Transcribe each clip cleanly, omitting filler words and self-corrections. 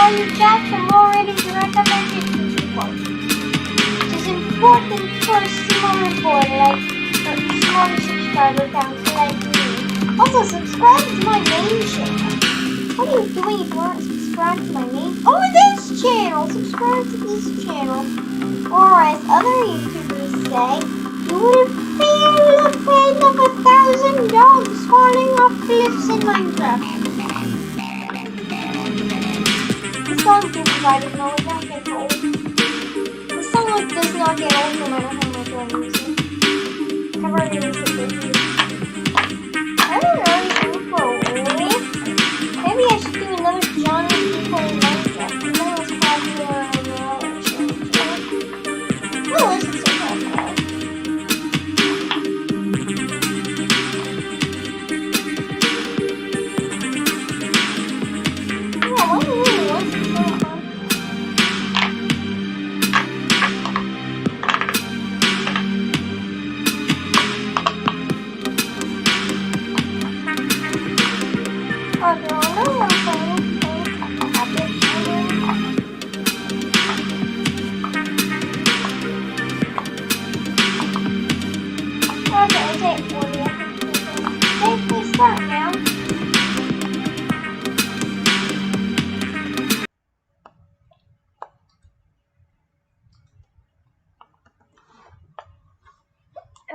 higher you get, the more ratings you recommend your people. It is important for a small report like a smaller subscriber count like me. Also, subscribe to my main channel. What are you doing if you aren't subscribed to my main? Oh, this channel! Subscribe to this channel. Or as other YouTubers say, you would have paid up $1,000 falling off cliffs in Minecraft. The song provided no it doesn't get old. The song does not get old no matter how much I use it. I've already used it this week. I don't know anything for a week. Maybe I should do another Johnny People in Minecraft. And that was popular on the other show. Oh, this is so popular.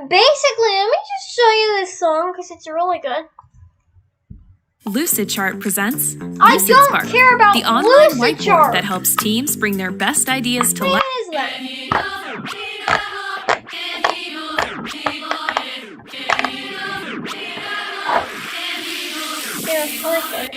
Basically, let me just show you this song because it's really good. Lucidchart presents I don't LucidSpark, care about the online whiteboard Lucidchart. that helps teams bring their best ideas to life. What is that? Here, perfect.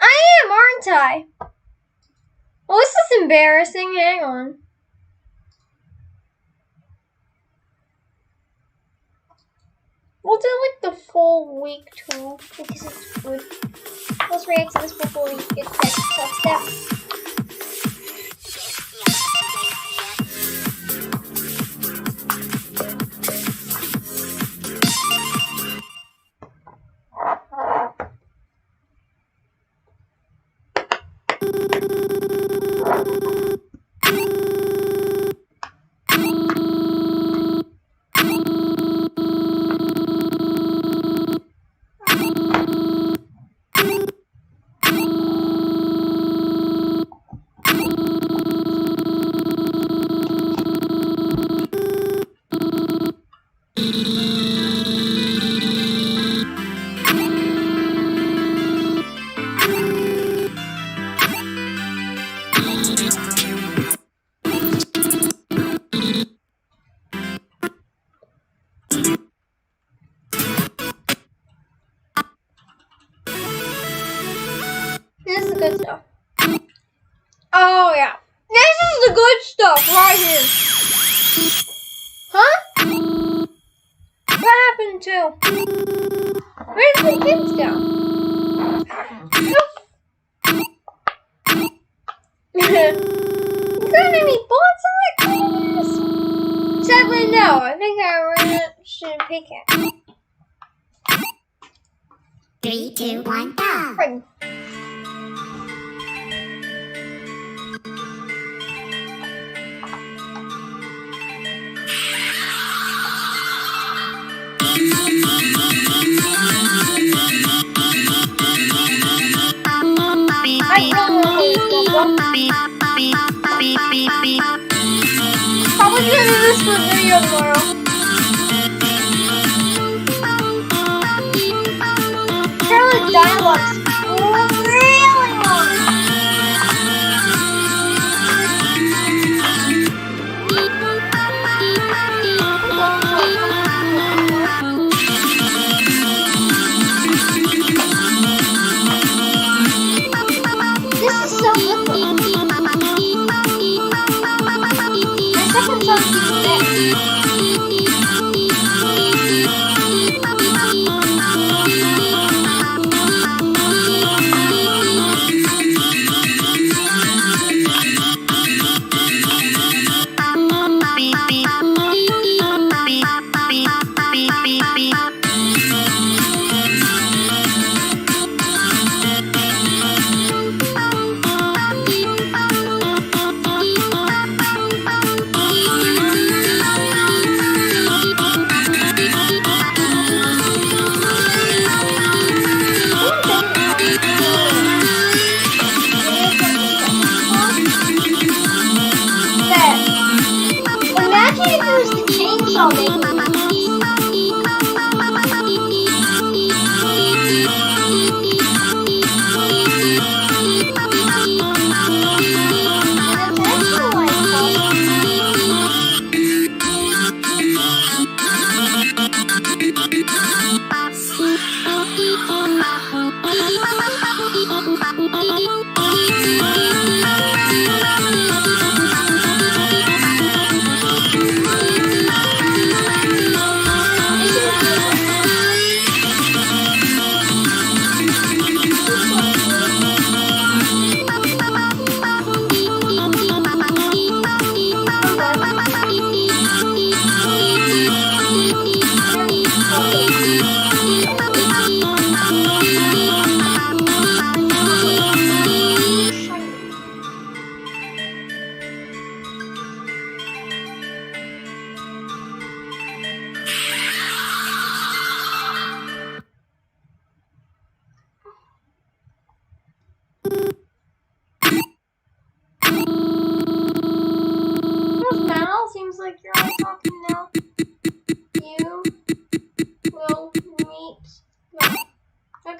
I am, aren't I? Well, this is embarrassing. Hang on. We'll do like the full week too, because it's good. Let's react to this before we get to step. This is the good stuff. Oh yeah. This is the good stuff right here. Huh? What happened to? Where did the kids go? You got any bullets in that class? Sadly no, I think I should pick it. 3, 2, 1, go! Right. Probably gonna do this for a video tomorrow.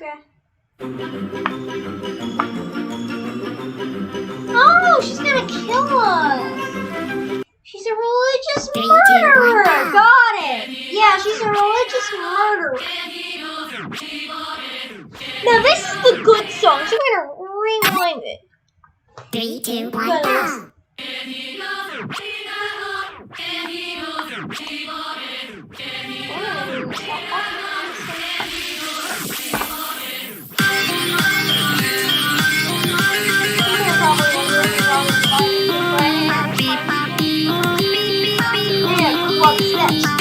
Okay. Oh, she's gonna kill us. She's a religious murderer. Got it. Yeah, she's a religious murderer. Now this is the good song, so I'm gonna rewind it. 3, 2, 1, But go! What's next?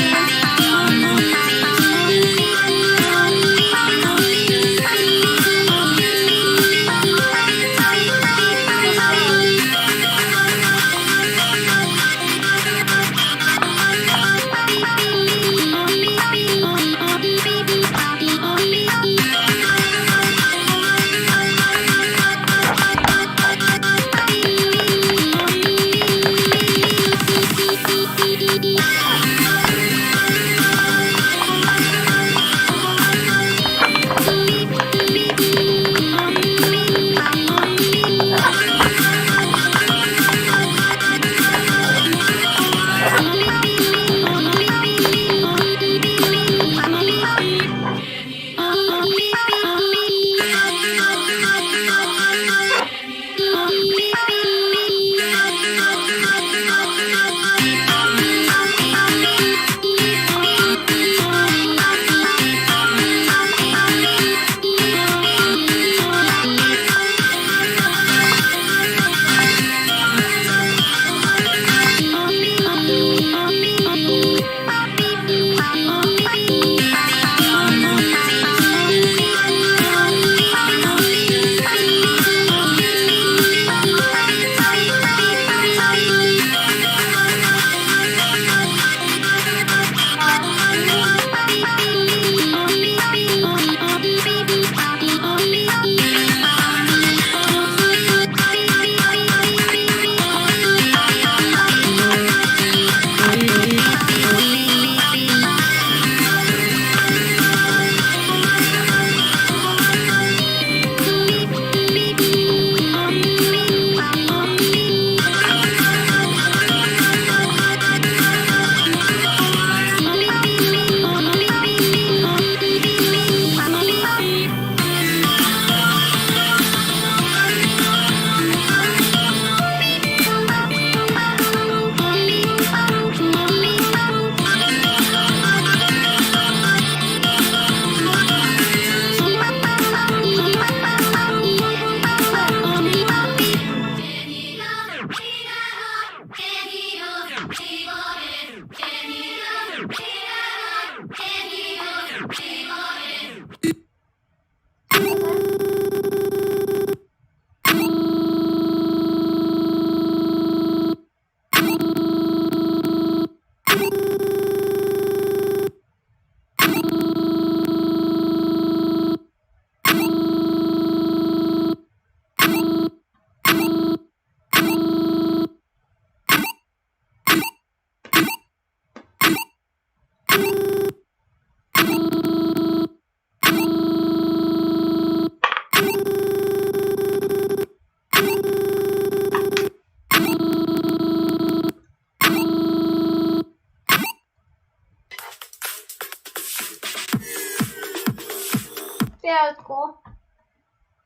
Yeah, it's cool.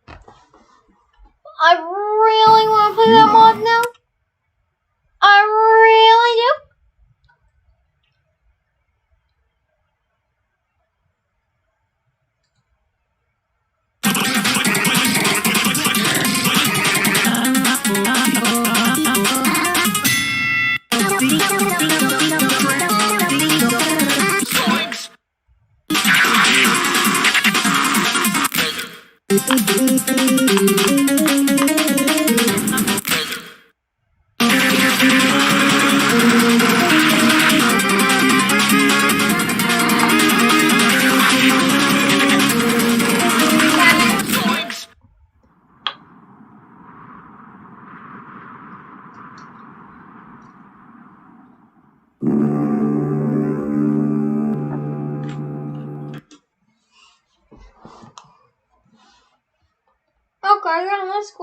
I really want to play that mod now. I really do.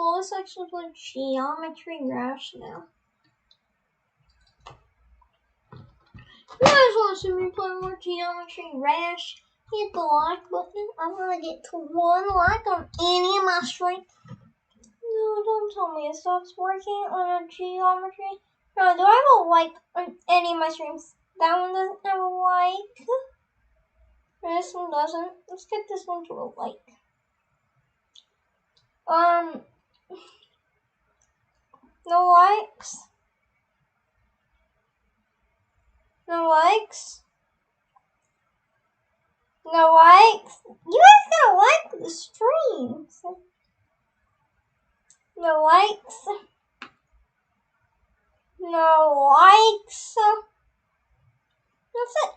cool. Let's actually play Geometry Dash now. If you guys want to see me play more Geometry Dash, hit the like button. I'm gonna get to 1 like on any of my streams. No, don't tell me it stops working on a geometry. No, do I have a like on any of my streams? That one doesn't have a like. This one doesn't. Let's get this one to a like. No likes. No likes. No likes. You guys gotta like the streams. No likes. No likes. That's it.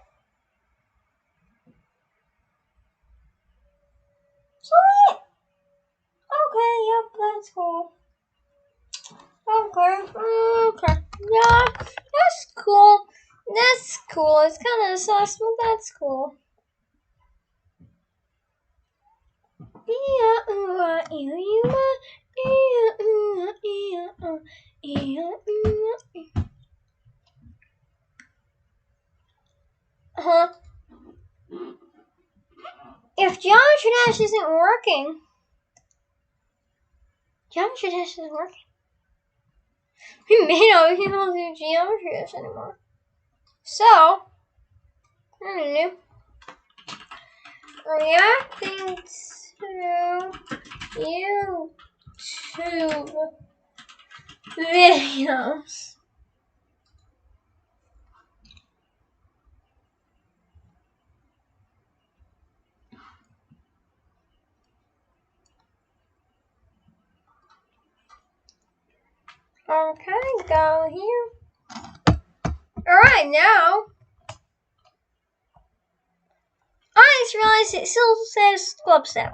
So it. Okay, yep, that's cool. Okay. Yeah, that's cool. That's cool. It's kind of sus, but that's cool. Huh? If Geometry Dash isn't working, we may not be able to do Geometry Dash anymore. So, I don't know. Reacting to YouTube videos. Okay, go here. Alright, now I just realized it still says Club Step.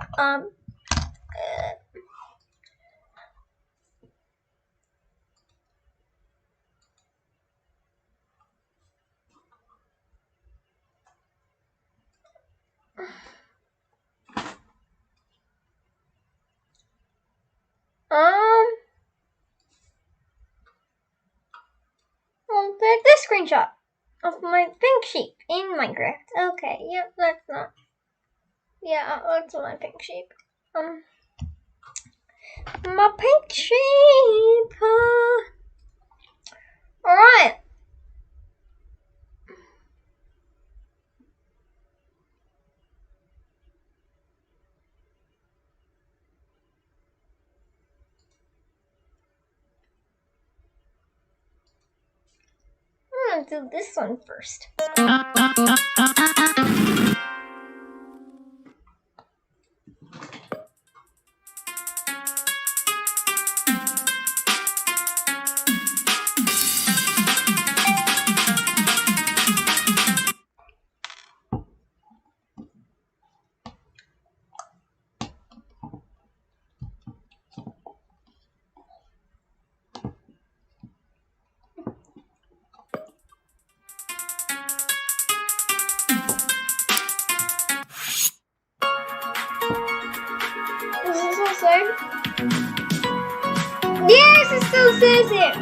I'll take this screenshot of my pink sheep in Minecraft. Okay, yep, that's not. Yeah, that's my pink sheep. My pink sheep. Alright. I'm gonna do this one first. Yes, it still says it.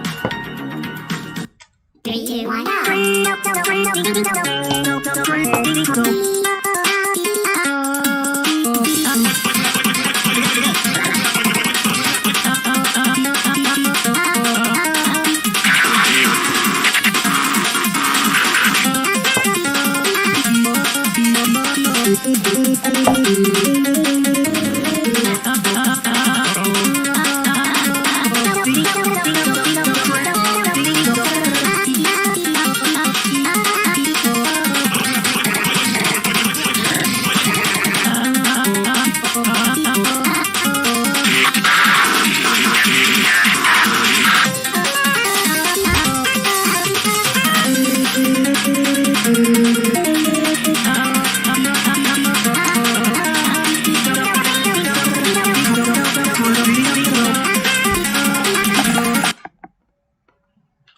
3, 2, 1,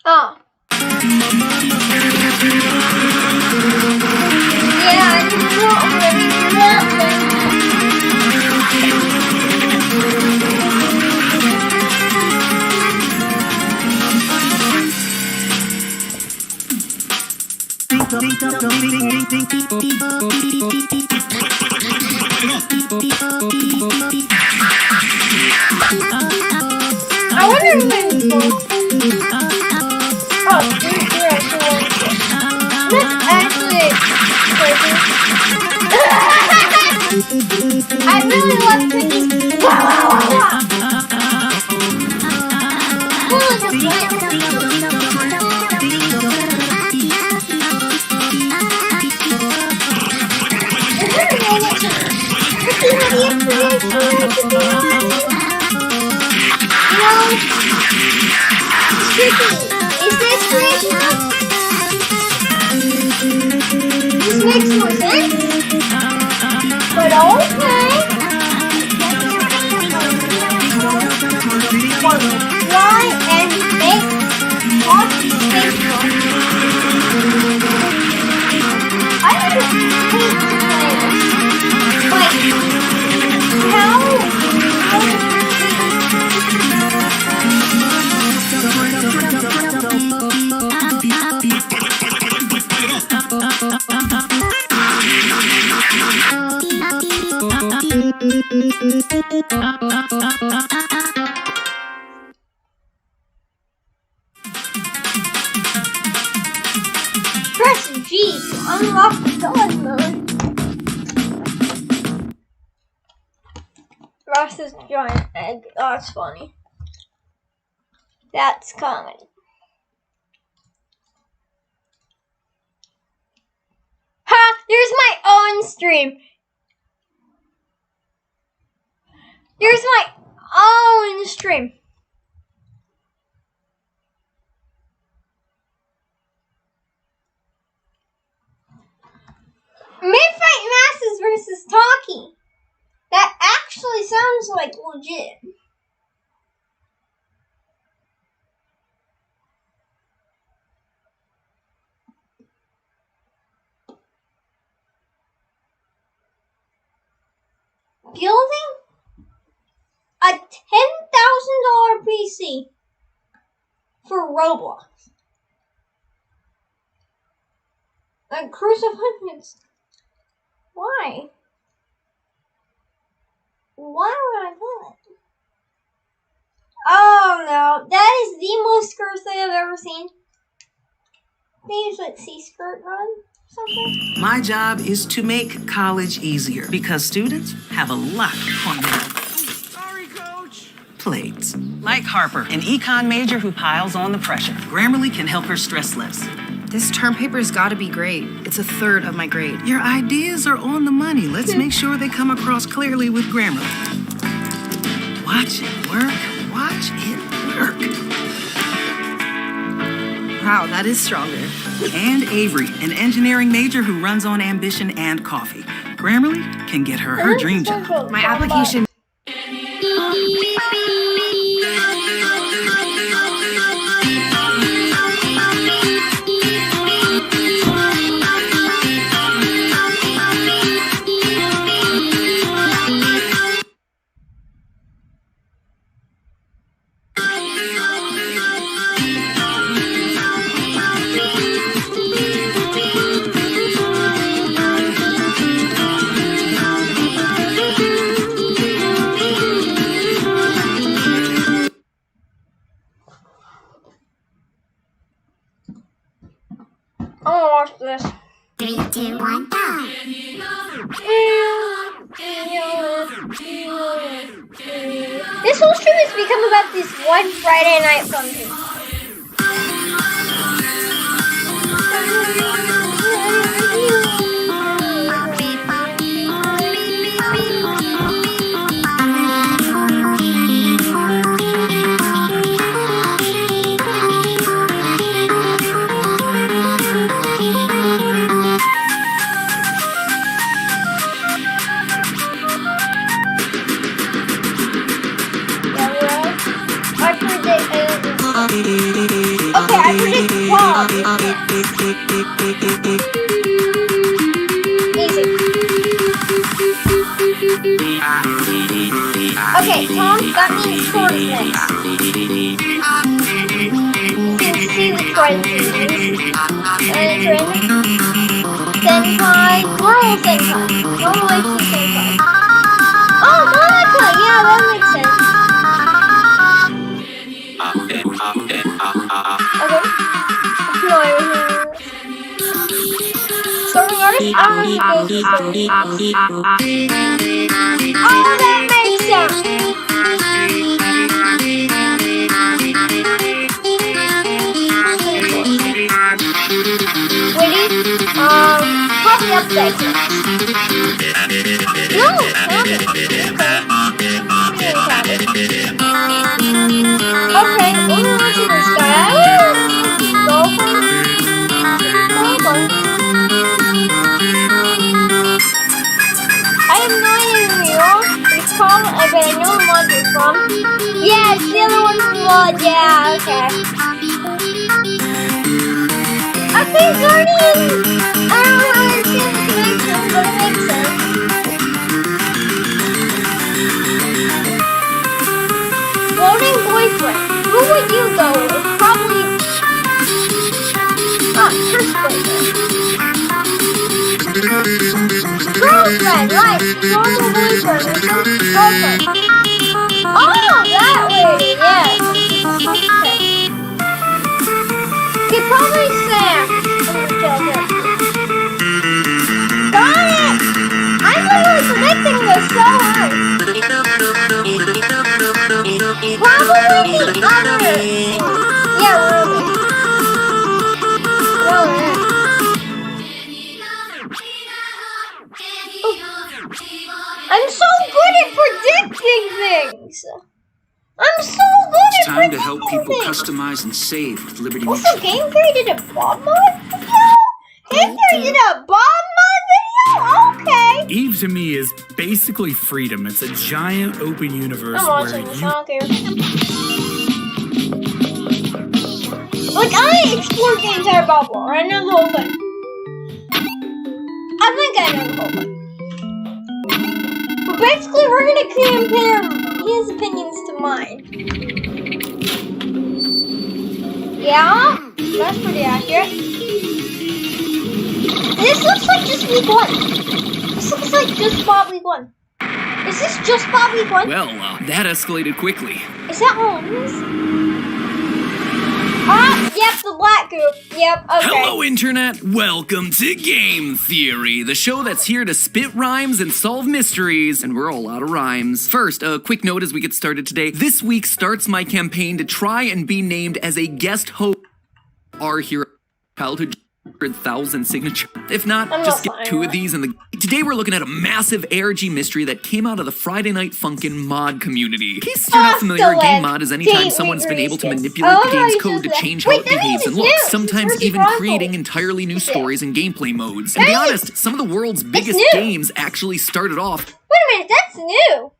Oh. Yeah, I didn't already do that I wonder if it's oh, you're actually crazy. I really love cookies. Is this creational? This makes no sense. But okay. Why and make coffee facial? I don't hate to play this. Like, how press G to unlock the dog mode. Ross's giant egg. That's funny. That's comedy. Ha! There's my own stream. There's my own stream. Midfight Masses versus Talkie. That actually sounds like legit. Building a $10,000 PC for Roblox. A Cruise of Hundreds. Why? Why would I do it? Oh no, that is the most cursed thing I've ever seen. Maybe like C-skirt run. Something. My job is to make college easier because students have a lot on their plates. Like Harper, an econ major who piles on the pressure. Grammarly can help her stress less. This term paper's gotta be great. It's a third of my grade. Your ideas are on the money. Let's make sure they come across clearly with Grammarly. Watch it work. Watch it work. Wow, that is stronger. And Avery, an engineering major who runs on ambition and coffee. Grammarly can get her dream job. My application. I wanna watch this. 3, 2, 1, go! This whole stream has become about this one Friday night function. Okay, I predict Tom. Easy. Okay, Tom, that means short next. see the trend series. Senkai, normal Senkai. Normal HD Senkai. Oh, Monica! Yeah, that makes sense. Okay. No, starting artist? I don't know who goes first. Oh, that makes sense. Witty? Probably upside down. No, okay. Okay, we'll move on to this guy. Go for it. I have no idea who you are. It's called, but I know what mod you're from. Yeah, it's the other one from mod. Yeah, okay. Okay, Guardian! I don't understand the connection, but it makes sense. Floating boyfriend. Who would you go with? Probably... first boyfriend. Girlfriend, right. Normal boyfriend. Girlfriend. Oh, that lady, yes. Okay. Okay, probably Sam. Got it! I'm literally predicting this so hard. Probably the other. Yeah, really. I'm so good at predicting things! I'm so good It's at time predicting to help people things! customize and save with Liberty Also, Mutual. Game Theory did a Bob mod video? Game Theory did a Bob mod video? Okay! Eve to me is basically freedom. It's a giant open universe I'm where watching this, I you don't care. Like, I explored the entire Bob lore. I know the whole thing. I think I know the whole thing. But basically, we're gonna compare his opinions to mine. Yeah, that's pretty accurate. This looks like just week 1. This looks like just Bob week 1. Is this just Bob week 1? Well, that escalated quickly. Is that all it is? Ah, yep, the black group. Yep, okay. Hello, Internet! Welcome to Game Theory, the show that's here to spit rhymes and solve mysteries, and we're all out of rhymes. First, a quick note as we get started today. This week starts my campaign to try and be named as a guest host our hero childhood 100,000 signature. If not, I'm just not get 2 fine. of these in the... Today we're looking at a massive ARG mystery that came out of the Friday Night Funkin' mod community. In case you're not familiar, a game mod is anytime someone's been able to manipulate the game's code to change how it behaves and looks, sometimes even creating entirely new stories and gameplay modes. And to be honest, some of the world's biggest new. games actually started off Wait a minute, that's new.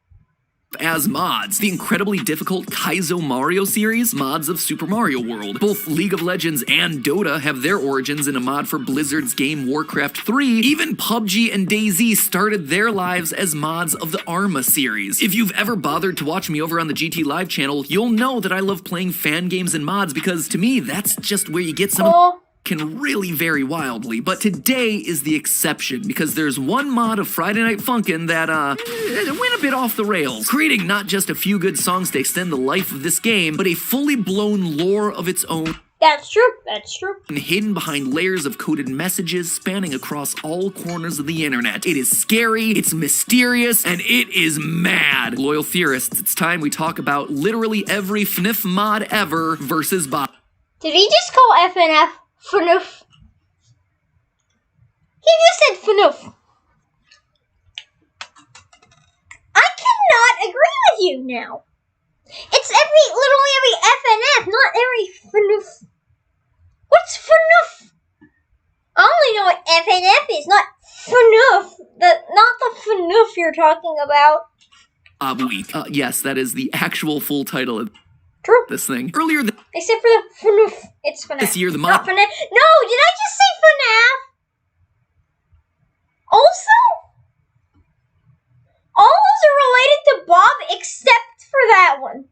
as mods. The incredibly difficult Kaizo Mario series, mods of Super Mario World. Both League of Legends and Dota have their origins in a mod for Blizzard's game Warcraft 3. Even PUBG and DayZ started their lives as mods of the Arma series. If you've ever bothered to watch me over on the GT Live channel, you'll know that I love playing fan games and mods because to me, that's just where you get some of Oh, can really vary wildly, but today is the exception because there's one mod of Friday Night Funkin' that, went a bit off the rails, creating not just a few good songs to extend the life of this game, but a fully blown lore of its own, that's true. That's true. hidden behind layers of coded messages spanning across all corners of the internet. It is scary, it's mysterious, and it is mad. Loyal theorists, it's time we talk about literally every FNF mod ever versus Bob. Did he just call FNF FNUF? He just said FNUF. I cannot agree with you now. It's literally every FNF, not every FNUF. What's FNUF? I only know what FNF is, not FNUF. Not the FNUF you're talking about. Week. Yes, that is the actual full title of True. this thing. Earlier Except for the FNUF. It's FNAF. this year, the Not mod FNAF. No, did I just say FNAF? Also? All those are related to Bob except for that one.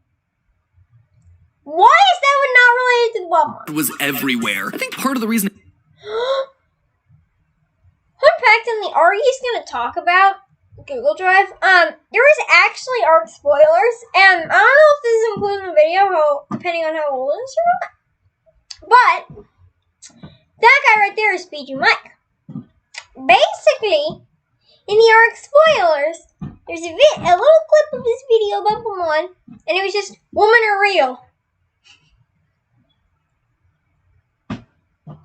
Why is that one not related to the Walmart? was everywhere. I think part of the reason Fun fact in the ARC he's going to talk about Google Drive. There is actually ARC spoilers, and I don't know if this is included in the video, depending on how old it is or not. But that guy right there is BG Mike. Basically, in the ARC spoilers, there's a little clip of this video about Pokemon, and it was just women are real.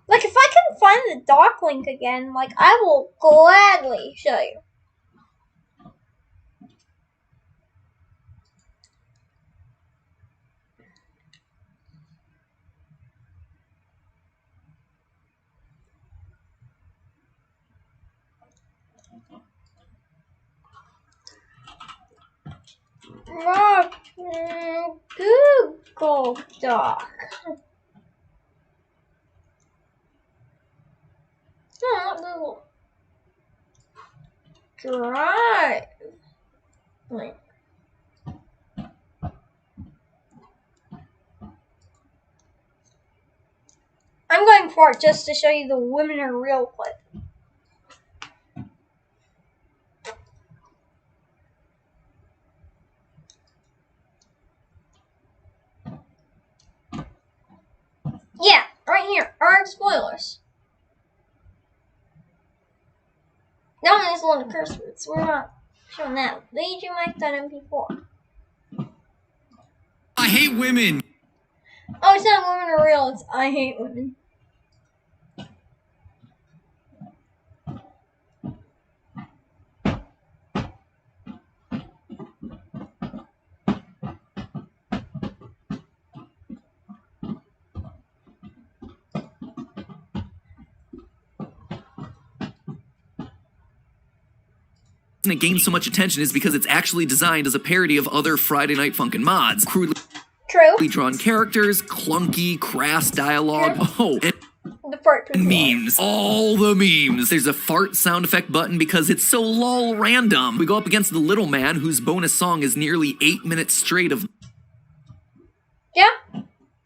Like, if I can find the doc link again, like, I will gladly show you. Google Doc. No, not Google Drive. Link. I'm going for it just to show you the women are real clip. Yeah, right here. ARC spoilers. That one is one of the curse words. We're not showing that. BGMike.mp4. I hate women. Oh, it's not women are real. It's I hate women. It gains so much attention is because it's actually designed as a parody of other Friday Night Funkin' mods. Crudely True. drawn characters, clunky, crass dialogue. Oh, and The fart people. memes. All the memes. There's a fart sound effect button because it's so lol random. We go up against the little man whose bonus song is nearly 8 minutes straight of Yeah.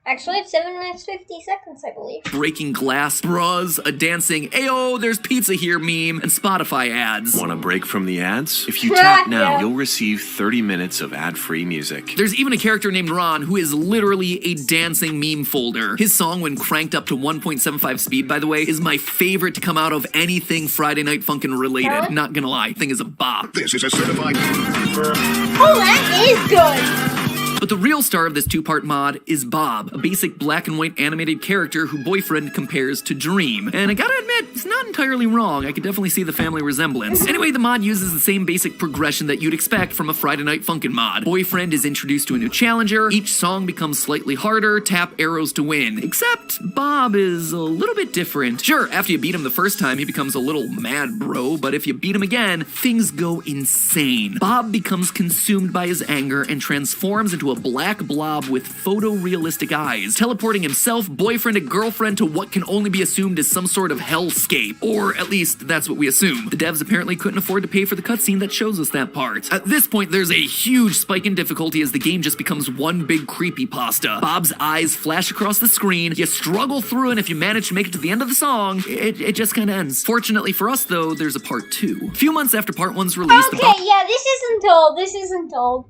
Actually, it's 7 minutes 50 seconds, I believe. breaking glass, bras, a dancing, ayo, there's pizza here meme, and Spotify ads. Want a break from the ads? If you Yeah, tap now, yeah. you'll receive 30 minutes of ad-free music. There's even a character named Ron who is literally a dancing meme folder. His song, when cranked up to 1.75 speed, by the way, is my favorite to come out of anything Friday Night Funkin' related. Really? Not gonna lie, thing is a bop. This is a certified. Oh, that is good! But the real star of this two-part mod is Bob, a basic black and white animated character who Boyfriend compares to Dream. And I gotta admit, it's not entirely wrong. I could definitely see the family resemblance. Anyway, the mod uses the same basic progression that you'd expect from a Friday Night Funkin' mod. Boyfriend is introduced to a new challenger, each song becomes slightly harder, tap arrows to win. Except, Bob is a little bit different. Sure, after you beat him the first time, he becomes a little mad bro, but if you beat him again, things go insane. Bob becomes consumed by his anger and transforms into a black blob with photorealistic eyes, teleporting himself, boyfriend, and girlfriend to what can only be assumed is some sort of hellscape. Or at least, that's what we assume. The devs apparently couldn't afford to pay for the cutscene that shows us that part. At this point, there's a huge spike in difficulty as the game just becomes one big creepypasta. Bob's eyes flash across the screen, you struggle through, and if you manage to make it to the end of the song, it just kinda ends. Fortunately for us, though, there's a part 2. A few months after part 1's release, the Okay, yeah, this isn't told. This isn't told.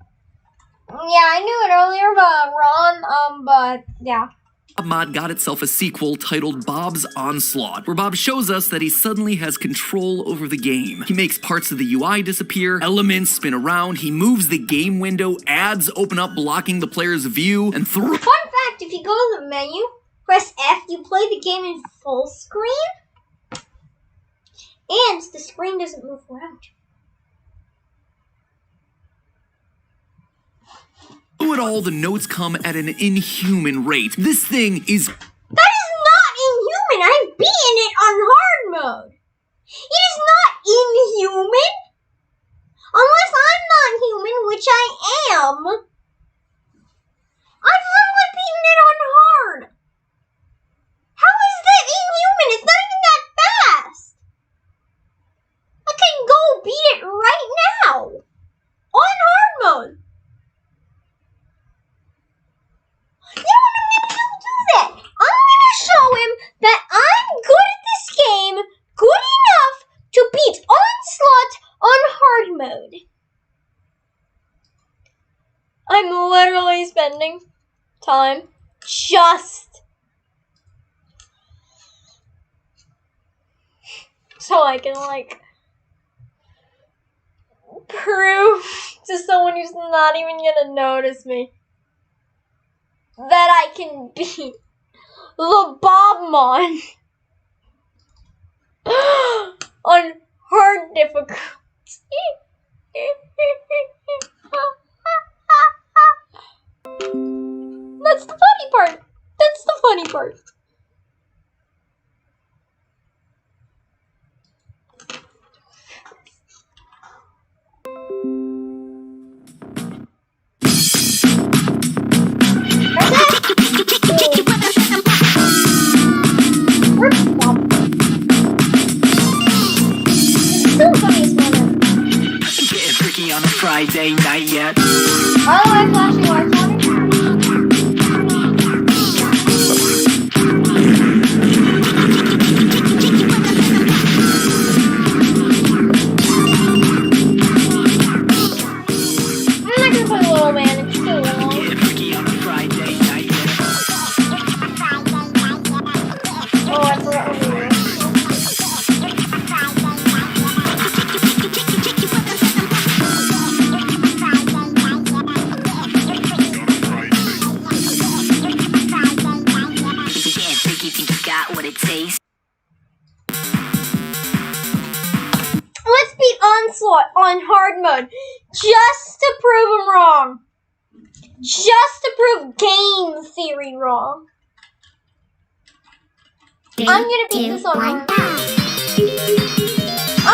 Yeah, I knew it earlier, but Ron, but yeah. Bob mod got itself a sequel titled Bob's Onslaught, where Bob shows us that he suddenly has control over the game. He makes parts of the UI disappear, elements spin around, he moves the game window, ads open up blocking the player's view, and Fun fact, if you go to the menu, press F, you play the game in full screen, and the screen doesn't move around. through it all, the notes come at an inhuman rate. This thing is That is not inhuman! I've beaten it on hard mode! It is not inhuman! Unless I'm not human, which I am. I've literally beaten it on hard! How is that inhuman? It's not even that fast! I can go beat it right now! On hard mode! You just so I can like prove to someone who's not even gonna notice me that I can beat the Bobmon on hard difficulty. That's the funny part. That's the funny part. Getting freaky on a Friday night yet. Oh, I'm flashing lights on it. I'm not gonna play Little Man, it's too long. Getting freaky on a Friday night yet. Oh, I forgot what we were. Getting freaky, think you got what it takes. Let's beat Onslaught on hard mode just to prove him wrong. Just to prove game theory wrong. I'm gonna beat this on hard. I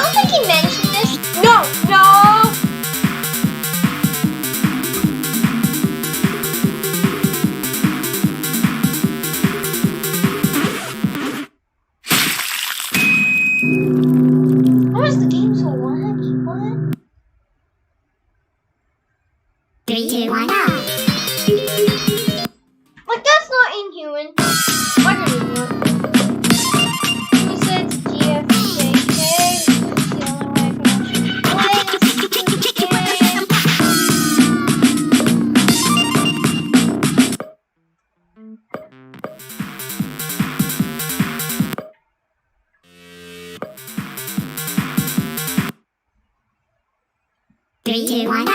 don't think he mentioned this. No, no. Why is the game so laggy? What? 3, 2, 1, go. Like, that's not inhuman. I'm gonna do it. Who said GFJK? This is the only way I can actually play this game. Three, two, one, go.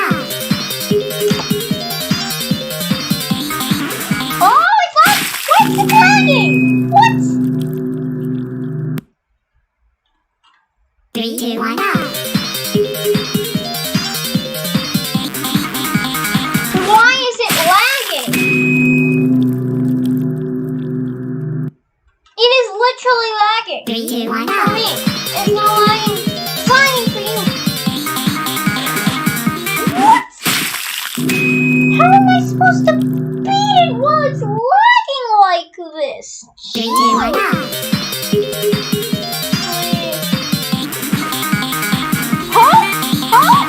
Oh, it's like, what's the lagging? What? 3, 2, 1, go. Why is it lagging? It is literally lagging. 3, 2, 1, go. For me, it's not lagging. It's lagging for you. What? How am I supposed to beat it while it's lagging like this? 3, 2, 1, go. Huh? Huh?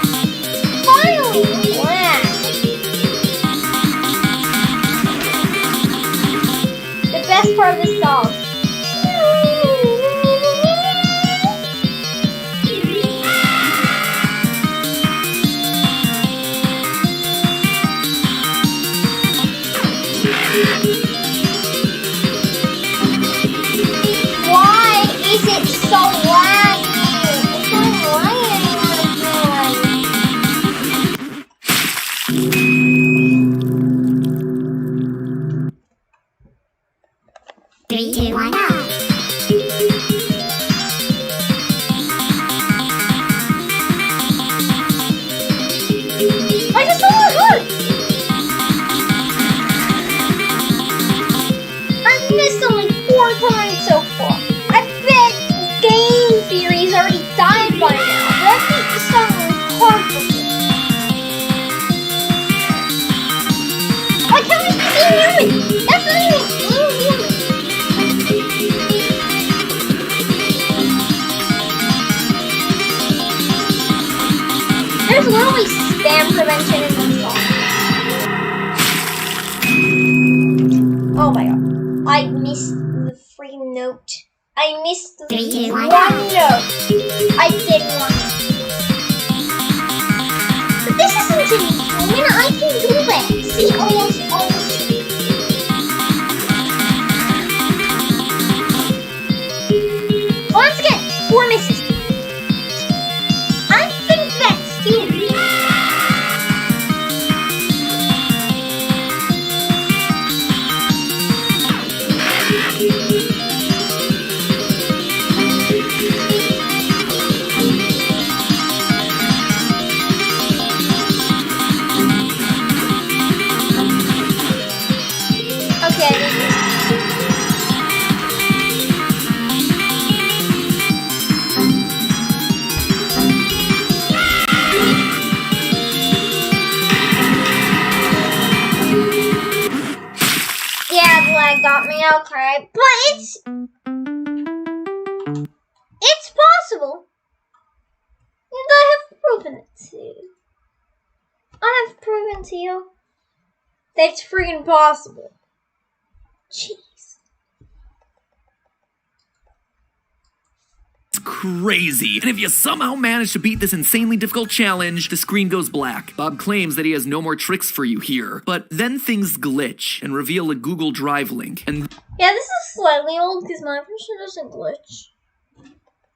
Finally, lag. The best part of this song. Why is it so laggy? It's not lagging anymore. It's not lagging. 3, 2, 1, go. I just saw it hurt. I've missed only 4 times so far. I bet game theory's already died by now. But I think this song was hard for me. Like, how is this inhuman? That's not even inhuman. There's literally spam prevention in this song. Oh my god. I missed the freaking note. I missed the 3, 2, 1, one go. note. I did one. But this isn't inhuman. I can do that. See, almost. 4 misses. I think that's scary. Okay. Yeah, the lag got me, okay. But it's possible. And I have proven it to you. I have proven to you that it's freaking possible. Jeez. It's crazy. And if you somehow manage to beat this insanely difficult challenge, the screen goes black. Bob claims that he has no more tricks for you here. But then things glitch and reveal a Google Drive link. And Yeah, this is slightly old because my version doesn't glitch.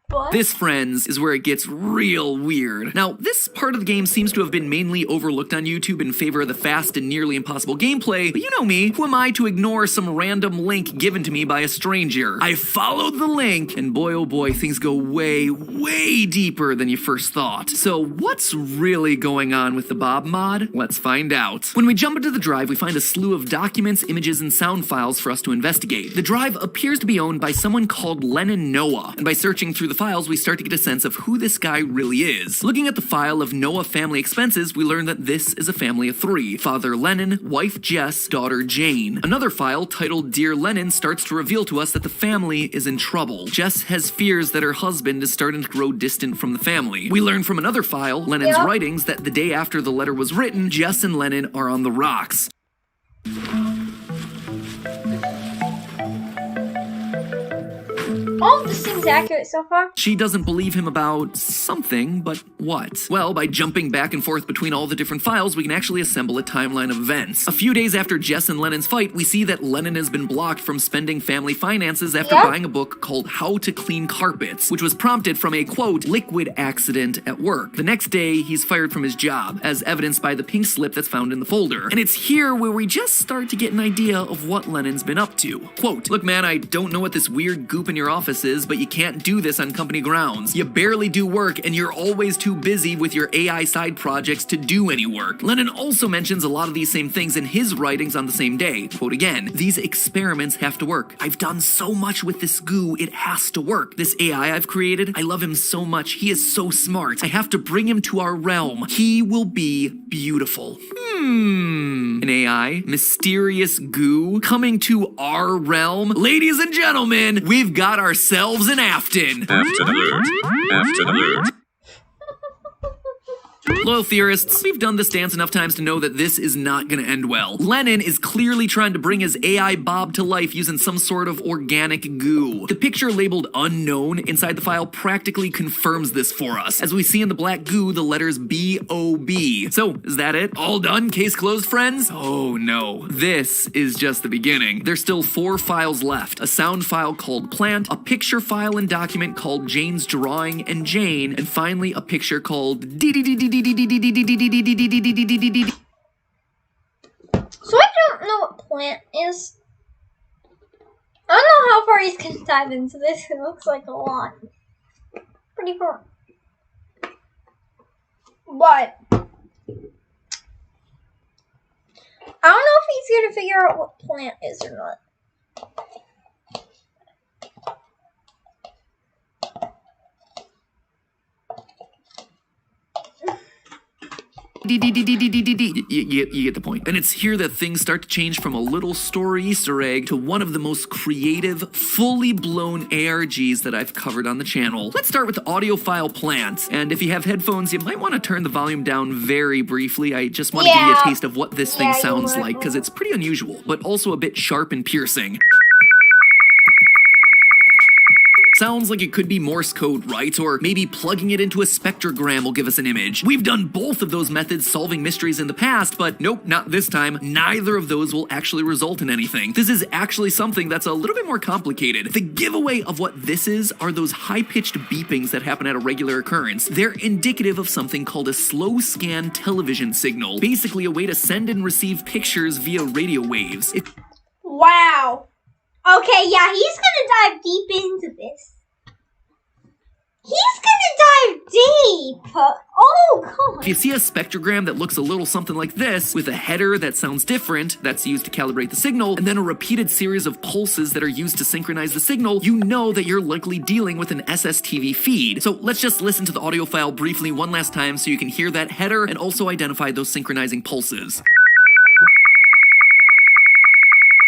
But this, friends, is where it gets real weird. Now, this part of the game seems to have been mainly overlooked on YouTube in favor of the fast and nearly impossible gameplay, but you know me, who am I to ignore some random link given to me by a stranger? I followed the link, and boy oh boy, things go way, way deeper than you first thought. So what's really going on with the Bob mod? Let's find out. When we jump into the drive, we find a slew of documents, images, and sound files for us to investigate. The drive appears to be owned by someone called Lennon Noah, and by searching through the files, we start to get a sense of who this guy really is. Looking at the file of Noah family expenses, we learn that this is a family of 3. Father Lennon, wife Jess, daughter Jane. Another file titled Dear Lennon starts to reveal to us that the family is in trouble. Jess has fears that her husband is starting to grow distant from the family. We learn from another file, Lennon's writings, that the day after the letter was written, Jess and Lennon are on the rocks. all of this seems accurate so far. She doesn't believe him about something, but what? Well, by jumping back and forth between all the different files, we can actually assemble a timeline of events. A few days after Jess and Lennon's fight, we see that Lennon has been blocked from spending family finances after buying a book called How to Clean Carpets, which was prompted from a, quote, liquid accident at work. The next day, he's fired from his job, as evidenced by the pink slip that's found in the folder. And it's here where we just start to get an idea of what Lennon's been up to. Quote, look man, I don't know what this weird goop in your office is, but you can't do this on company grounds. You barely do work, and you're always too busy with your AI side projects to do any work. Lennon also mentions a lot of these same things in his writings on the same day. Quote again, these experiments have to work. I've done so much with this goo, it has to work. This AI I've created, I love him so much. He is so smart. I have to bring him to our realm. He will be beautiful. An AI, mysterious goo, coming to our realm. Ladies and gentlemen, we've got ourselves an Afton. Afton alert. Afton alert. Loyal theorists, we've done this dance enough times to know that this is not gonna end well. Lennon is clearly trying to bring his AI Bob to life using some sort of organic goo. The picture labeled unknown inside the file practically confirms this for us. As we see in the black goo, the letters B-O-B. So, is that it? All done? Case closed, friends? Oh no. This is just the beginning. There's still 4 files left. A sound file called Plant, a picture file and document called Jane's Drawing and Jane, and finally a picture called So I don't know what Plant is. I don't know how far he's gonna dive into this. It looks like a lot. Pretty far. But I don't know if he's here to figure out what Plant is or not. You get the point. And it's here that things start to change from a little story Easter egg to one of the most creative, fully blown ARGs that I've covered on the channel. Let's start with the audiophile Plant. And if you have headphones, you might want to turn the volume down very briefly. I just want to give you a taste of what this thing sounds like, because it's pretty unusual, but also a bit sharp and piercing. Sounds like it could be Morse code, right? Or maybe plugging it into a spectrogram will give us an image. We've done both of those methods solving mysteries in the past, but nope, not this time. Neither of those will actually result in anything. This is actually something that's a little bit more complicated. The giveaway of what this is are those high-pitched beepings that happen at a regular occurrence. They're indicative of something called a slow scan television signal, basically a way to send and receive pictures via radio waves. Wow. Okay, yeah, he's gonna dive deep into this. He's gonna dive deep! Oh, God! If you see a spectrogram that looks a little something like this, with a header that sounds different, that's used to calibrate the signal, and then a repeated series of pulses that are used to synchronize the signal, you know that you're likely dealing with an SSTV feed. So let's just listen to the audio file briefly one last time so you can hear that header and also identify those synchronizing pulses.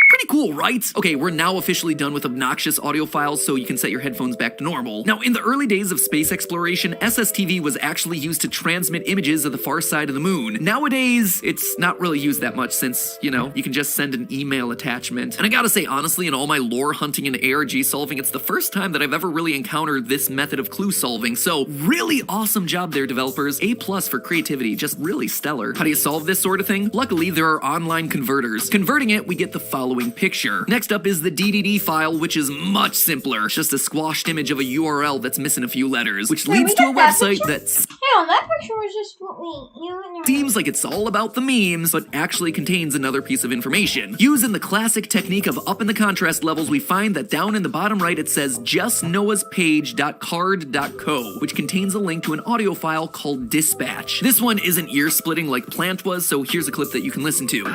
Pretty cool, right? Okay, we're now officially done with obnoxious audio files, so you can set your headphones back to normal. Now, in the early days of space exploration, SSTV was actually used to transmit images of the far side of the moon. Nowadays, it's not really used that much since, you know, you can just send an email attachment. And I gotta say, honestly, in all my lore hunting and ARG solving, it's the first time that I've ever really encountered this method of clue solving, so really awesome job there, developers. A+ for creativity, just really stellar. How do you solve this sort of thing? Luckily, there are online converters. Converting it, we get the following picture. Next up is the DDD file, which is much simpler. It's just a squashed image of a URL that's missing a few letters, which leads to a website that's... Hang on, that picture was just what seems like it's all about the memes, but actually contains another piece of information. Using the classic technique of upping the contrast levels, we find that down in the bottom right it says justnoahspage.card.co, which contains a link to an audio file called Dispatch. This one isn't ear-splitting like Plant was, so here's a clip that you can listen to.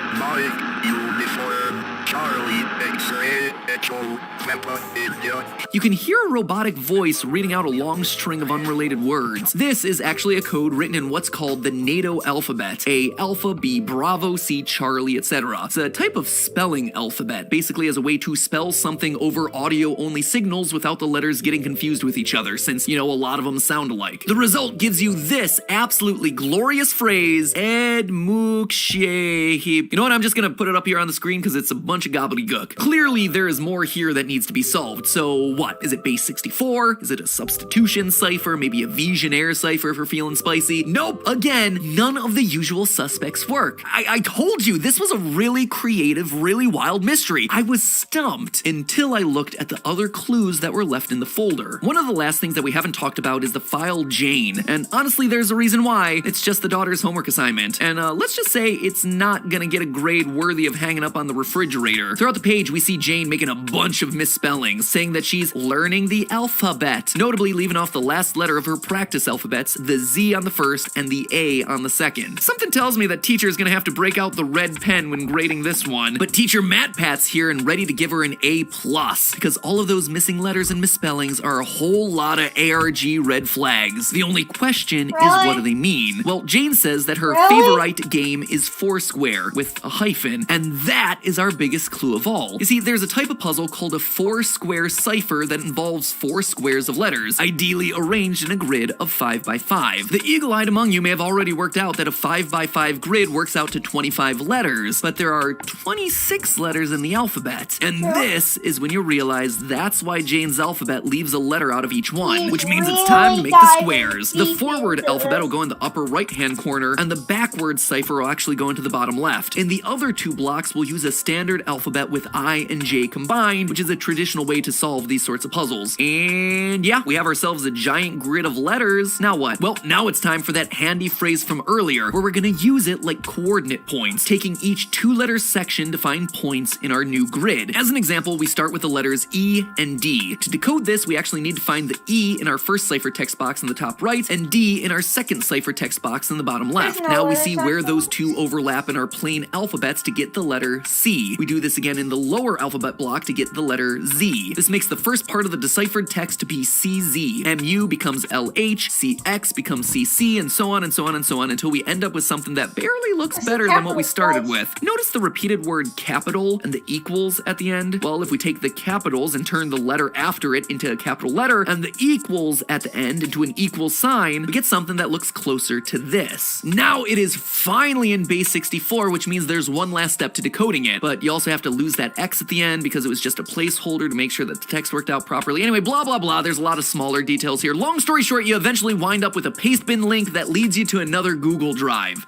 You can hear a robotic voice reading out a long string of unrelated words. This is actually a code written in what's called the NATO alphabet. A, Alpha, B, Bravo, C, Charlie, etc. It's a type of spelling alphabet, basically as a way to spell something over audio-only signals without the letters getting confused with each other, since, you know, a lot of them sound alike. The result gives you this absolutely glorious phrase, Ed Mookshehip. You know what, I'm just gonna put it up here on the screen because it's a bunch of gobbledygook. Clearly, there is more here that needs to be solved, so what? Is it base 64? Is it a substitution cipher? Maybe a Visionaire cipher if we're feeling spicy? Nope! Again, none of the usual suspects work. I told you, this was a really creative, really wild mystery. I was stumped until I looked at the other clues that were left in the folder. One of the last things that we haven't talked about is the file Jane, and honestly, there's a reason why. It's just the daughter's homework assignment, and let's just say it's not gonna get a grade worthy of hanging up on the refrigerator. Throughout the page, we see Jane making a bunch of misspellings, saying that she's learning the alphabet, notably leaving off the last letter of her practice alphabets, the Z on the first and the A on the second. Something tells me that teacher's gonna have to break out the red pen when grading this one, but teacher MatPat's here and ready to give her an A+, because all of those missing letters and misspellings are a whole lot of ARG red flags. The only question is, what do they mean? Well, Jane says that her favorite game is Foursquare, with a hyphen, and that is our biggest clue of all. You see, there's a type of puzzle called a four-square cipher that involves 4 squares of letters, ideally arranged in a grid of 5 by 5. The eagle-eyed among you may have already worked out that a 5 by 5 grid works out to 25 letters, but there are 26 letters in the alphabet. And this is when you realize that's why Jane's alphabet leaves a letter out of each one, which means it's time to make the squares. The forward alphabet will go in the upper right-hand corner, and the backward cipher will actually go into the bottom left. In the other 2 blocks, we'll use a standard alphabet with I and J combined, which is a traditional way to solve these sorts of puzzles. And yeah, we have ourselves a giant grid of letters. Now what? Well, now it's time for that handy phrase from earlier, where we're gonna use it like coordinate points, taking each 2-letter section to find points in our new grid. As an example, we start with the letters E and D. To decode this, we actually need to find the E in our first cipher text box in the top right, and D in our second cipher text box in the bottom left. Now we see where those 2 overlap in our plain alphabets to get the letter C. We do this again in the lower alphabet block to get the letter Z. This makes the first part of the deciphered text to be CZ. MU becomes LH, CX becomes CC, and so on and so on and so on until we end up with something that barely looks better than what we started with. Notice the repeated word capital and the equals at the end? Well, if we take the capitals and turn the letter after it into a capital letter and the equals at the end into an equal sign, we get something that looks closer to this. Now it is finally in base 64, which means there's one last step to decoding it, but you also have to lose that X at the end because it was just a placeholder placeholder to make sure that the text worked out properly. Anyway, blah, blah, blah. There's a lot of smaller details here. Long story short, you eventually wind up with a pastebin link that leads you to another Google Drive.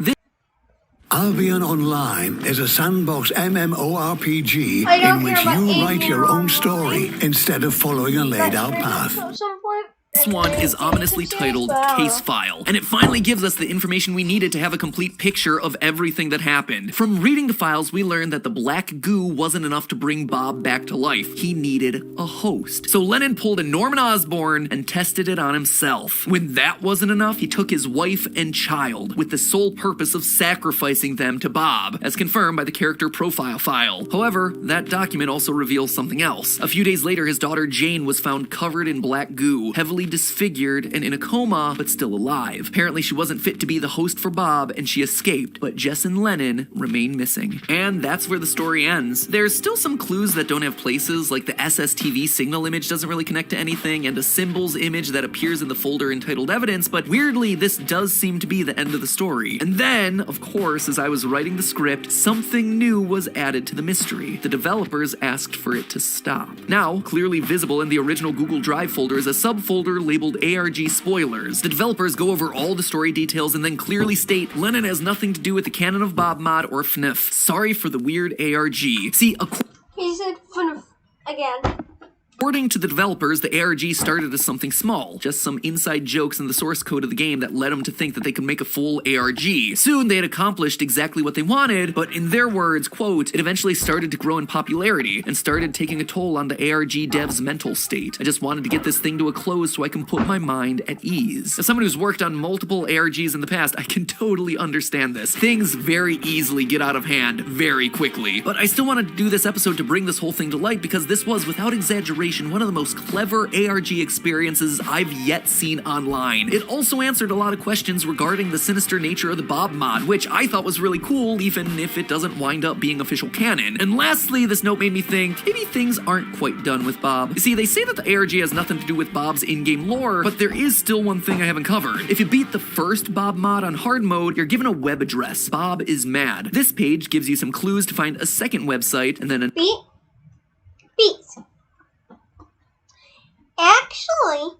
Albion Online is a sandbox MMORPG I don't in which care about you write your own Albion story instead of following a laid out path. At some point, This one is ominously titled Case File, and it finally gives us the information we needed to have a complete picture of everything that happened. From reading the files, we learned that the black goo wasn't enough to bring Bob back to life. He needed a host. So Lennon pulled a Norman Osborn and tested it on himself. When that wasn't enough, he took his wife and child, with the sole purpose of sacrificing them to Bob, as confirmed by the character profile file. However, that document also reveals something else. A few days later, his daughter Jane was found covered in black goo, heavily disfigured and in a coma, but still alive. Apparently, she wasn't fit to be the host for Bob, and she escaped, but Jess and Lennon remain missing. And that's where the story ends. There's still some clues that don't have places, like the SSTV signal image doesn't really connect to anything, and a symbols image that appears in the folder entitled Evidence, but weirdly, this does seem to be the end of the story. And then, of course, as I was writing the script, something new was added to the mystery. The developers asked for it to stop. Now, clearly visible in the original Google Drive folder is a subfolder labeled ARG Spoilers. The developers go over all the story details and then clearly state Lennon has nothing to do with the Canon of Bob mod or FNIF. Sorry for the weird ARG. See, he said fun again. according to the developers, the ARG started as something small, just some inside jokes in the source code of the game that led them to think that they could make a full ARG. Soon they had accomplished exactly what they wanted, but in their words, quote, it eventually started to grow in popularity and started taking a toll on the ARG devs' mental state. I just wanted to get this thing to a close so I can put my mind at ease. As someone who's worked on multiple ARGs in the past, I can totally understand this. Things very easily get out of hand very quickly. But I still wanted to do this episode to bring this whole thing to light because this was, without exaggeration, one of the most clever ARG experiences I've yet seen online. It also answered a lot of questions regarding the sinister nature of the Bob mod, which I thought was really cool, even if it doesn't wind up being official canon. And lastly, this note made me think, maybe things aren't quite done with Bob. You see, they say that the ARG has nothing to do with Bob's in-game lore, but there is still one thing I haven't covered. If you beat the first Bob mod on hard mode, you're given a web address, Bob is Mad. This page gives you some clues to find a second website, and then a Beat. Actually,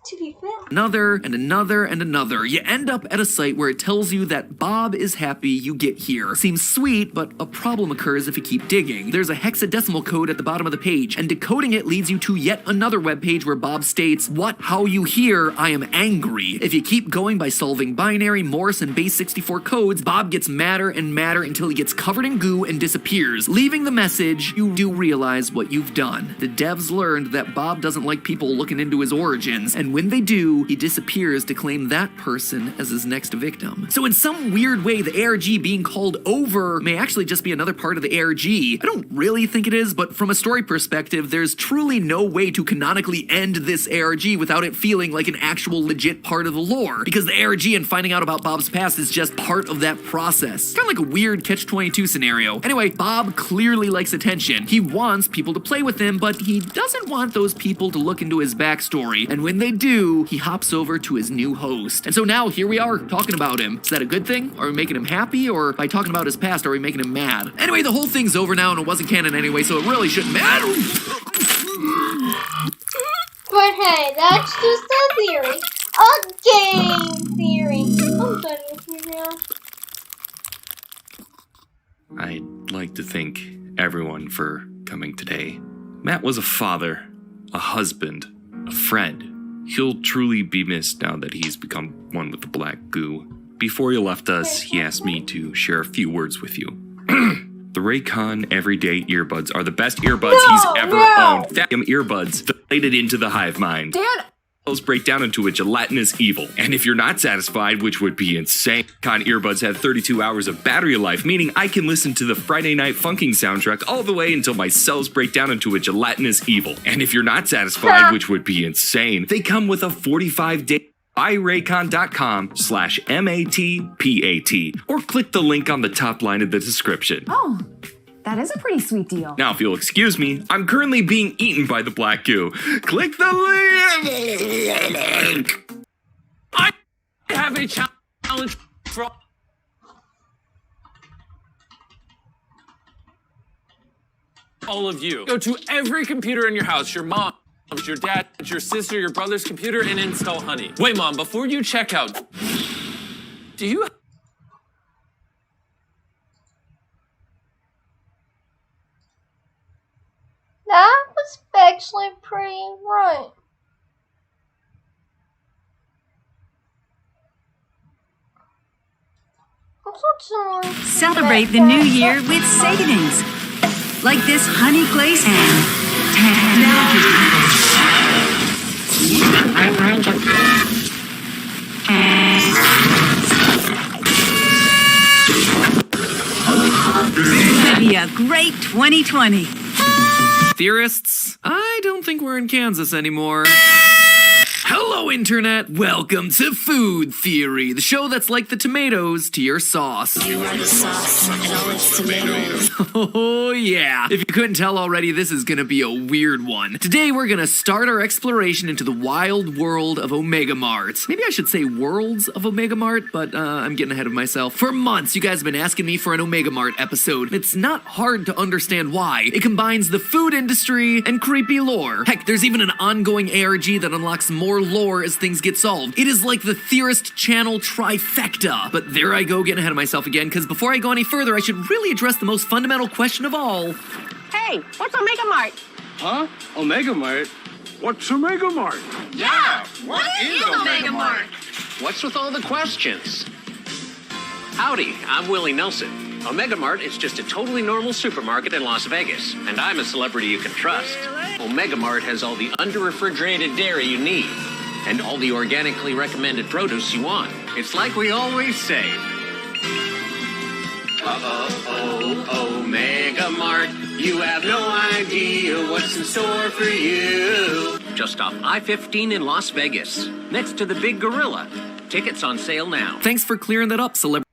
to be fair, another and another and another. You end up at a site where it tells you that Bob is happy you get here. Seems sweet, but a problem occurs if you keep digging. There's a hexadecimal code at the bottom of the page, and decoding it leads you to yet another webpage where Bob states, "What? How you here? I am angry." If you keep going by solving binary, Morse, and base 64 codes, Bob gets madder and madder until he gets covered in goo and disappears. Leaving the message, you do realize what you've done. The devs learned that Bob doesn't like people looking into his origins, and when they do, he disappears to claim that person as his next victim. So in some weird way, the ARG being called over may actually just be another part of the ARG. I don't really think it is, but from a story perspective, there's truly no way to canonically end this ARG without it feeling like an actual legit part of the lore, because the ARG and finding out about Bob's past is just part of that process. Kind of like a weird Catch-22 scenario. Anyway, Bob clearly likes attention. He wants people to play with him, but he doesn't want those people to look into his backstory, and when they do, he hops over to his new host. And so now here we are talking about him. Is that a good thing? Are we making him happy? Or by talking about his past, are we making him mad? Anyway, the whole thing's over now and it wasn't canon anyway, so it really shouldn't matter. but hey, that's just a theory. A game theory. I'm done with you now. I'd like to thank everyone for coming today. Matt was a father, a husband, a friend. He'll truly be missed now that he's become one with the black goo. Before he left us, he asked me to share a few words with you. The Raycon Everyday Earbuds are the best earbuds he's ever owned. Them earbuds deflated into the hive mind. Dad! Those break down into a gelatinous evil. And if you're not satisfied, which would be insane, Con earbuds have 32 hours of battery life, meaning I can listen to the Friday Night Funking soundtrack all the way until my cells break down into a gelatinous evil. And if you're not satisfied, which would be insane, they come with a 45-day buyraycon.com/MATPAT or click the link on the top line of the description. Oh, that is a pretty sweet deal. Now, if you'll excuse me, I'm currently being eaten by the black goo. Click the link! I have a challenge from... all of you. Go to every computer in your house, your mom's, your dad's, your sister, your brother's computer, and install Honey. Wait, Mom, before you check out, do you... That was actually pretty right. Celebrate the new year with savings. Like this honey glaze It'll be a great 2020. Theorists, I don't think we're in Kansas anymore. Hello, Internet! Welcome to Food Theory, the show that's like the tomatoes to your sauce. You are the sauce, and all its tomatoes. Oh, yeah. If you couldn't tell already, this is gonna be a weird one. Today, we're gonna start our exploration into the wild world of Omega Mart. Maybe I should say worlds of Omega Mart, but I'm getting ahead of myself. For months, you guys have been asking me for an Omega Mart episode. It's not hard to understand why. It combines the food industry and creepy lore. Heck, there's even an ongoing ARG that unlocks more lore as things get solved. It is like the Theorist channel trifecta. But there I go, getting ahead of myself again, because before I go any further, I should really address the most fundamental question of all. Hey, what's Omega Mart? Huh? Omega Mart? What's Omega Mart? Yeah, what is Omega Mart? What's with all the questions? Howdy, I'm Willie Nelson. Omega Mart is just a totally normal supermarket in Las Vegas, and I'm a celebrity you can trust. Omega Mart has all the under-refrigerated dairy you need, and all the organically recommended produce you want. It's like we always say. Omega Mart, you have no idea what's in store for you. Just off I-15 in Las Vegas, next to the Big Gorilla. Tickets on sale now. Thanks for clearing that up, celebrity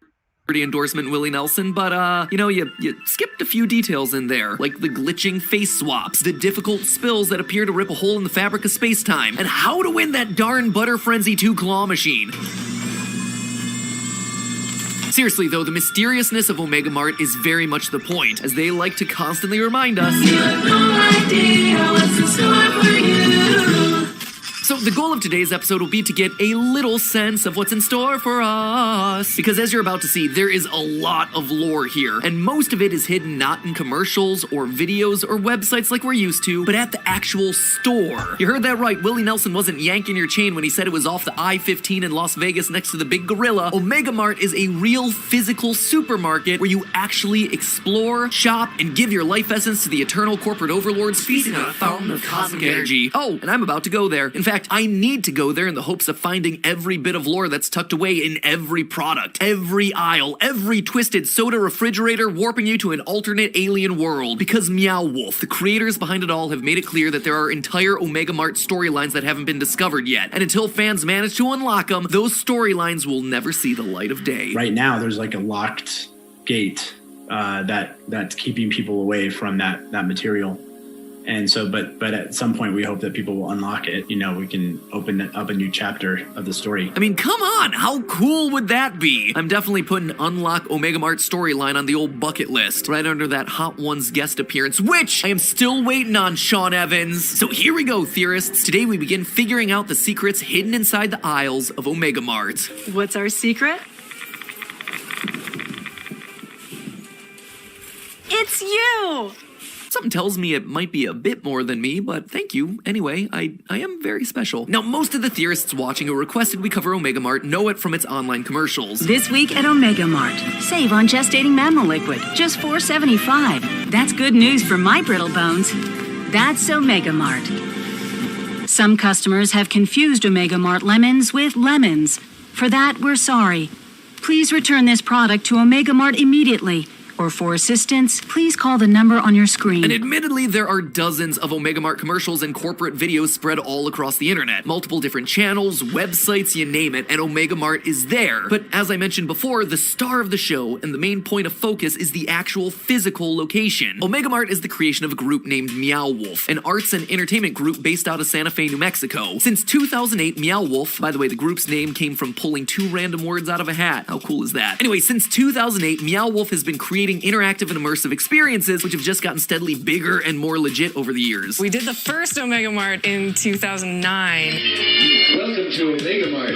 endorsement Willie Nelson, but you skipped a few details in there, like the glitching face swaps, the difficult spills that appear to rip a hole in the fabric of space-time, and how to win that darn Butter Frenzy 2 claw machine. Seriously though, the mysteriousness of Omega Mart is very much the point, as they like to constantly remind us, you have no idea what's in store for you. So the goal of today's episode will be to get a little sense of what's in store for us. Because as you're about to see, there is a lot of lore here, and most of it is hidden not in commercials or videos or websites like we're used to, but at the actual store. You heard that right, Willie Nelson wasn't yanking your chain when he said it was off the I-15 in Las Vegas next to the Big Gorilla. Omega Mart is a real physical supermarket where you actually explore, shop, and give your life essence to the eternal corporate overlords feasting on a fountain of cosmic energy. Oh, and I'm about to go there. In fact, I need to go there in the hopes of finding every bit of lore that's tucked away in every product, every aisle, every twisted soda refrigerator warping you to an alternate alien world. Because Meow Wolf, the creators behind it all, have made it clear that there are entire Omega Mart storylines that haven't been discovered yet. And until fans manage to unlock them, those storylines will never see the light of day. Right now, there's like a locked gate that's keeping people away from that material. And so, but at some point, we hope that people will unlock it. You know, we can open up a new chapter of the story. I mean, come on! How cool would that be? I'm definitely putting Unlock Omega Mart storyline on the old bucket list, right under that Hot Ones guest appearance, which I am still waiting on, Sean Evans. So here we go, theorists. Today we begin figuring out the secrets hidden inside the aisles of Omega Mart. What's our secret? It's you! Something tells me it might be a bit more than me, but thank you. Anyway, I am very special. Now, most of the theorists watching who requested we cover Omega Mart know it from its online commercials. This week at Omega Mart, save on gestating mammal liquid, just $4.75. That's good news for my brittle bones. That's Omega Mart. Some customers have confused Omega Mart lemons with lemons. For that, we're sorry. Please return this product to Omega Mart immediately. Or for assistance, please call the number on your screen. And admittedly, there are dozens of Omega Mart commercials and corporate videos spread all across the internet. Multiple different channels, websites, you name it, and Omega Mart is there. But as I mentioned before, the star of the show and the main point of focus is the actual physical location. Omega Mart is the creation of a group named Meow Wolf, an arts and entertainment group based out of Santa Fe, New Mexico. Since 2008, Meow Wolf, by the way, the group's name came from pulling two random words out of a hat. How cool is that? Anyway, since 2008, Meow Wolf has been creating creating interactive and immersive experiences, which have just gotten steadily bigger and more legit over the years. We did the first Omega Mart in 2009. Welcome to Omega Mart,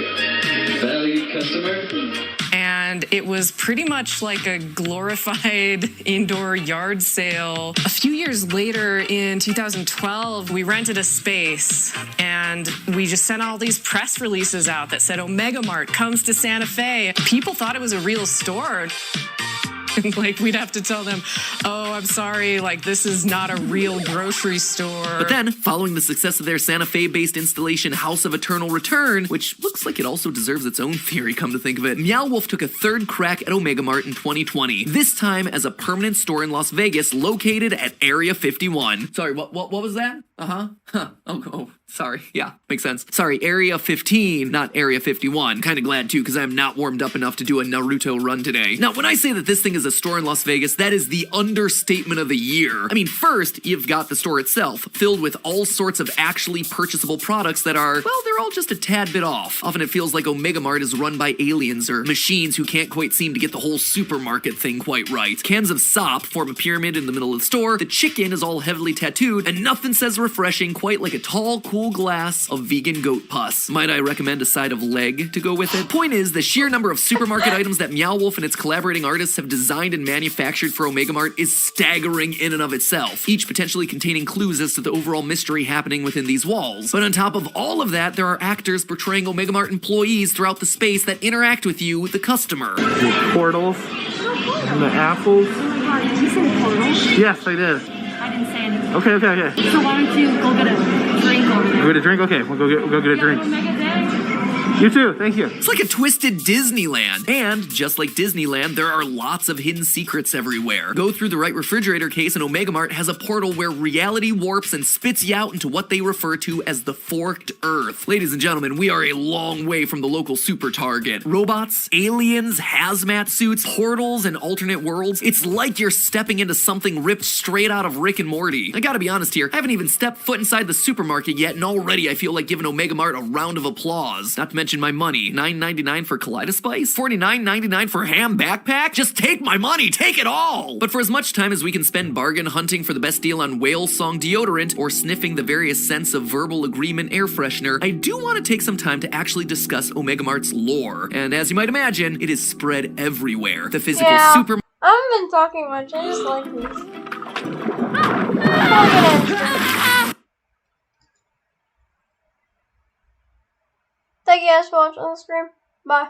valued customer. And it was pretty much like a glorified indoor yard sale. A few years later, in 2012, we rented a space and we just sent all these press releases out that said Omega Mart comes to Santa Fe. People thought it was a real store. And like, we'd have to tell them, oh, I'm sorry, like, this is not a real grocery store. But then, following the success of their Santa Fe-based installation House of Eternal Return, which looks like it also deserves its own theory, come to think of it, Meow Wolf took a third crack at Omega Mart in 2020, this time as a permanent store in Las Vegas located at Area 51. Sorry, what was that? Oh, sorry. Yeah, makes sense. Sorry, Area 15, not Area 51. Kinda glad too, because I'm not warmed up enough to do a Naruto run today. Now, when I say that this thing is a store in Las Vegas, that is the understatement of the year. I mean, first, you've got the store itself, filled with all sorts of actually purchasable products that are, well, they're all just a tad bit off. Often it feels like Omega Mart is run by aliens or machines who can't quite seem to get the whole supermarket thing quite right. Cans of sop form a pyramid in the middle of the store, the chicken is all heavily tattooed, and nothing says refreshing quite like a tall, cool glass of vegan goat pus. Might I recommend a side of leg to go with it? Point is, the sheer number of supermarket items that Meow Wolf and its collaborating artists have designed and manufactured for Omega Mart is staggering in and of itself, each potentially containing clues as to the overall mystery happening within these walls. But on top of all of that, there are actors portraying Omega Mart employees throughout the space that interact with you, the customer. The portals and the apples. Oh my god, did you say portals? Yes, I did. I didn't say anything. Okay. So why don't you go get a drink over there? Go get a drink? Okay, we'll go get a drink. Have a mega day. You too, thank you. It's like a twisted Disneyland. And just like Disneyland, there are lots of hidden secrets everywhere. Go through the right refrigerator case and Omega Mart has a portal where reality warps and spits you out into what they refer to as the Forked Earth. Ladies and gentlemen, we are a long way from the local super Target. Robots, aliens, hazmat suits, portals, and alternate worlds. It's like you're stepping into something ripped straight out of Rick and Morty. I gotta be honest here, I haven't even stepped foot inside the supermarket yet, and already I feel like giving Omega Mart a round of applause. Not to mention my money. $9.99 for Kaleidospice? $49.99 for ham backpack? Just take my money, take it all! But for as much time as we can spend bargain hunting for the best deal on whale song deodorant or sniffing the various scents of verbal agreement air freshener, I do want to take some time to actually discuss Omega Mart's lore. And as you might imagine, it is spread everywhere. The physical super... I haven't been talking much, I just like this. Thank you guys for watching the stream. Bye.